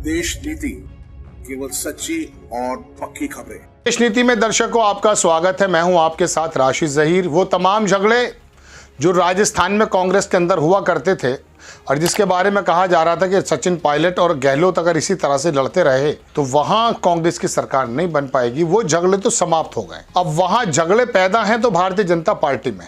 देश नीति, केवल सच्ची और पक्की खबरें। देश नीति में दर्शकों आपका स्वागत है। मैं हूं आपके साथ राशिद जहीर। वो तमाम झगड़े जो राजस्थान में कांग्रेस के अंदर हुआ करते थे और जिसके बारे में कहा जा रहा था कि सचिन पायलट और गहलोत अगर इसी तरह से लड़ते रहे तो वहां कांग्रेस की सरकार नहीं बन पाएगी, वो झगड़े तो समाप्त हो गए। अब वहां झगड़े पैदा हैं तो भारतीय जनता पार्टी में।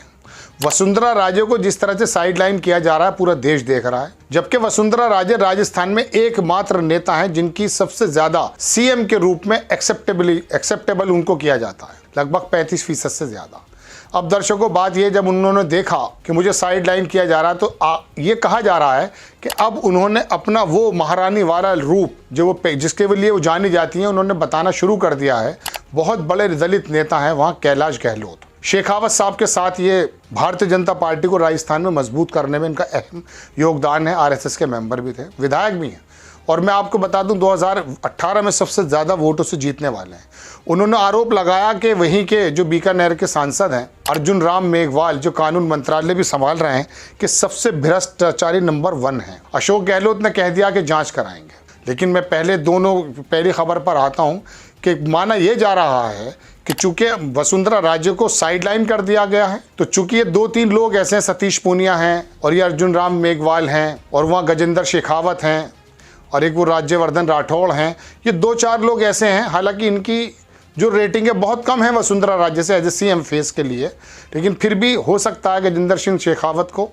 वसुंधरा राजे को जिस तरह से साइडलाइन किया जा रहा है पूरा देश देख रहा है, जबकि वसुंधरा राजे राजस्थान में एकमात्र नेता हैं जिनकी सबसे ज्यादा सीएम के रूप में एक्सेप्टेबल उनको किया जाता है, लगभग 35% से ज्यादा। अब दर्शकों बात यह, जब उन्होंने देखा कि मुझे साइडलाइन किया जा रहा है तो ये कहा जा रहा है कि अब उन्होंने अपना वो महारानी वाला रूप जो वो जिसके लिए वो जानी जाती हैं उन्होंने बताना शुरू कर दिया है। बहुत बड़े दलित नेता हैं वहाँ कैलाश गहलोत। शेखावत साहब के साथ ये भारतीय जनता पार्टी को राजस्थान में मजबूत करने में इनका अहम योगदान है। आरएसएस के मेंबर भी थे, विधायक भी हैं, और मैं आपको बता दूं 2018 में सबसे ज़्यादा वोटों से जीतने वाले हैं। उन्होंने आरोप लगाया कि वहीं के जो बीकानेर के सांसद हैं अर्जुन राम मेघवाल, जो कानून मंत्रालय भी संभाल रहे हैं, कि सबसे भ्रष्टाचारी नंबर 1 हैं। अशोक गहलोत ने कह दिया कि जाँच कराएंगे। लेकिन मैं पहली खबर पर आता हूँ कि माना यह जा रहा है कि चूंकि वसुंधरा राजे को साइडलाइन कर दिया गया है तो चूंकि ये 2-3 लोग ऐसे हैं, सतीश पूनिया हैं और ये अर्जुन राम मेघवाल हैं और वहाँ गजेंद्र शेखावत हैं और एक वो राज्यवर्धन राठौड़ हैं, ये 2-4 लोग ऐसे हैं। हालांकि इनकी जो रेटिंग है बहुत कम है वसुंधरा राजे से एज ए सीएम फेस के लिए, लेकिन फिर भी हो सकता है गजेंद्र सिंह शेखावत को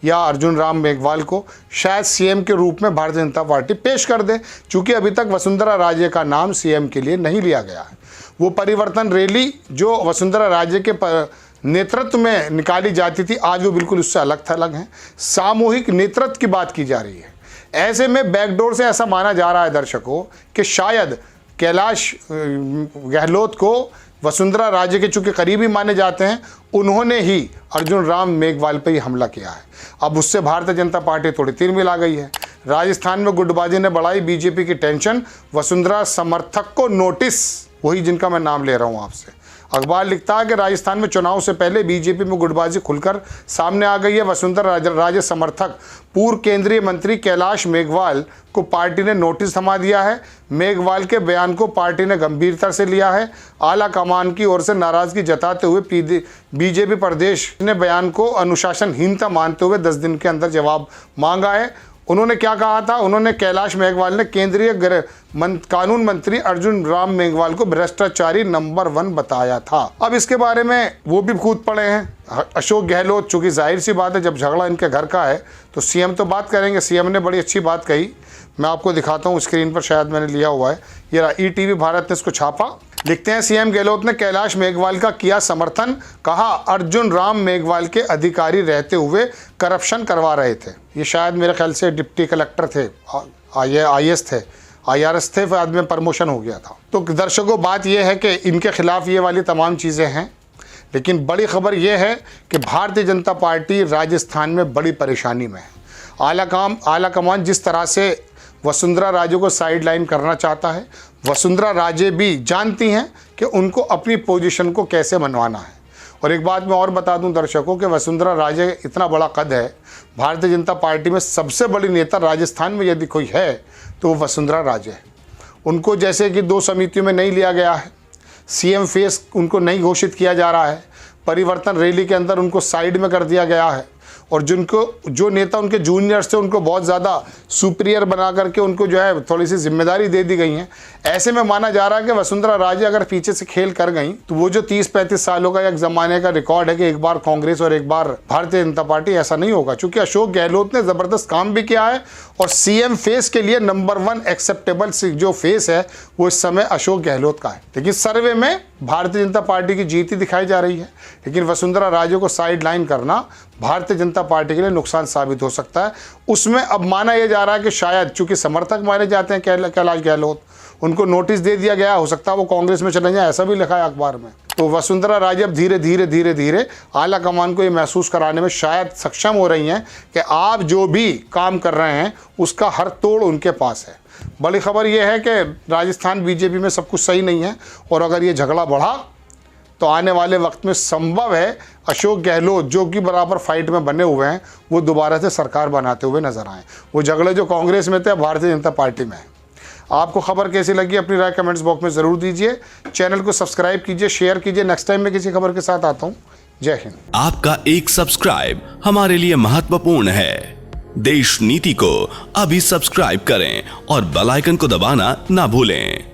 या अर्जुन राम मेघवाल को शायद सीएम के रूप में भारतीय जनता पार्टी पेश कर दे, चूंकि अभी तक वसुंधरा राजे का नाम सीएम के लिए नहीं लिया गया है। वो परिवर्तन रैली जो वसुंधरा राजे के नेतृत्व में निकाली जाती थी, आज वो बिल्कुल उससे अलग है। सामूहिक नेतृत्व की बात की जा रही है। ऐसे में बैकडोर से ऐसा माना जा रहा है दर्शकों कि शायद कैलाश गहलोत को वसुंधरा राजे के चूंकि करीबी माने जाते हैं, उन्होंने ही अर्जुन राम मेघवाल पर ही हमला किया है। अब उससे भारतीय जनता पार्टी थोड़ी तीर मिला गई है। राजस्थान में गुटबाजी ने बढ़ाई बीजेपी की टेंशन, वसुंधरा समर्थक को नोटिस, वही जिनका मैं नाम ले रहा हूं आपसे। अखबार लिखता है कि राजस्थान में चुनाव से पहले बीजेपी में गुटबाजी खुलकर सामने आ गई है। वसुंधरा राजे समर्थक पूर्व केंद्रीय मंत्री कैलाश मेघवाल को पार्टी ने नोटिस थमा दिया है। मेघवाल के बयान को पार्टी ने गंभीरता से लिया है। आला कमान की ओर से नाराजगी जताते हुए बीजेपी प्रदेश ने बयान को अनुशासनहीनता मानते हुए 10 दिन के अंदर जवाब मांगा है। उन्होंने क्या कहा था? उन्होंने कैलाश मेघवाल ने केंद्रीय कानून मंत्री अर्जुन राम मेघवाल को भ्रष्टाचारी नंबर 1 बताया था। अब इसके बारे में वो भी कूद पड़े हैं अशोक गहलोत, चूंकि जाहिर सी बात है जब झगड़ा इनके घर का है तो सीएम तो बात करेंगे। सीएम ने बड़ी अच्छी बात कही, मैं आपको दिखाता हूँ स्क्रीन पर, शायद मैंने लिया हुआ है, ये ईटीवी भारत ने इसको छापा। लिखते हैं सीएम गहलोत ने कैलाश मेघवाल का किया समर्थन, कहा अर्जुन राम मेघवाल के अधिकारी रहते हुए करप्शन करवा रहे थे। ये शायद मेरे ख्याल से डिप्टी कलेक्टर थे, IRS थे, बाद में प्रमोशन हो गया था। तो दर्शकों बात यह है कि इनके खिलाफ ये वाली तमाम चीज़ें हैं, लेकिन बड़ी खबर यह है कि भारतीय जनता पार्टी राजस्थान में बड़ी परेशानी में है। आला कमान जिस तरह से वसुंधरा राजे को साइडलाइन करना चाहता है, वसुंधरा राजे भी जानती हैं कि उनको अपनी पोजीशन को कैसे मनवाना है। और एक बात मैं और बता दूं दर्शकों कि वसुंधरा राजे इतना बड़ा कद है, भारतीय जनता पार्टी में सबसे बड़ी नेता राजस्थान में यदि कोई है तो वो वसुंधरा राजे है। उनको जैसे कि 2 समितियों में नहीं लिया गया है, सीएम फेस उनको नहीं घोषित किया जा रहा है, परिवर्तन रैली के अंदर उनको साइड में कर दिया गया है, और जो नेता उनके जूनियर्स थे उनको बहुत ज़्यादा सुपीरियर बना करके उनको जो है थोड़ी सी जिम्मेदारी दे दी गई है। ऐसे में माना जा रहा है कि वसुंधरा राजे अगर पीछे से खेल कर गई तो वो जो 30-35 सालों का एक ज़माने का रिकॉर्ड है कि एक बार कांग्रेस और एक बार भारतीय जनता पार्टी, ऐसा नहीं होगा। चूंकि अशोक गहलोत ने ज़बरदस्त काम भी किया है और सीएम फेस के लिए नंबर 1 एक्सेप्टेबल जो फेस है वो इस समय अशोक गहलोत का है। लेकिन सर्वे में भारतीय जनता पार्टी की जीत ही दिखाई जा रही है, लेकिन वसुंधरा राजे को साइडलाइन करना भारतीय जनता पार्टी के लिए नुकसान साबित हो सकता है। उसमें अब माना यह जा रहा है कि शायद चूंकि समर्थक माने जाते हैं कैलाश गहलोत, उनको नोटिस दे दिया गया, हो सकता है वो कांग्रेस में चले जाए, ऐसा भी लिखा है अखबार में। तो वसुंधरा राजे अब धीरे धीरे आला कमान को ये महसूस कराने में शायद सक्षम हो रही हैं कि आप जो भी काम कर रहे हैं उसका हर तोड़ उनके पास है। बड़ी खबर यह है कि राजस्थान बीजेपी में सब कुछ सही नहीं है, और अगर ये झगड़ा बढ़ा तो आने वाले वक्त में संभव है अशोक गहलोत जो कि बराबर फाइट में बने हुए हैं वो दोबारा से सरकार बनाते हुए नजर आए। वो झगड़े जो कांग्रेस में थे भारतीय जनता पार्टी में है। आपको खबर कैसी लगी अपनी राय कमेंट्स बॉक्स में ज़रूर दीजिए। चैनल को सब्सक्राइब कीजिए, शेयर कीजिए। नेक्स्ट टाइम मैं किसी खबर के साथ आता हूँ। जय हिंद। आपका एक सब्सक्राइब हमारे लिए महत्वपूर्ण है। देश नीति को अभी सब्सक्राइब करें और बेल आइकन को दबाना ना भूलें।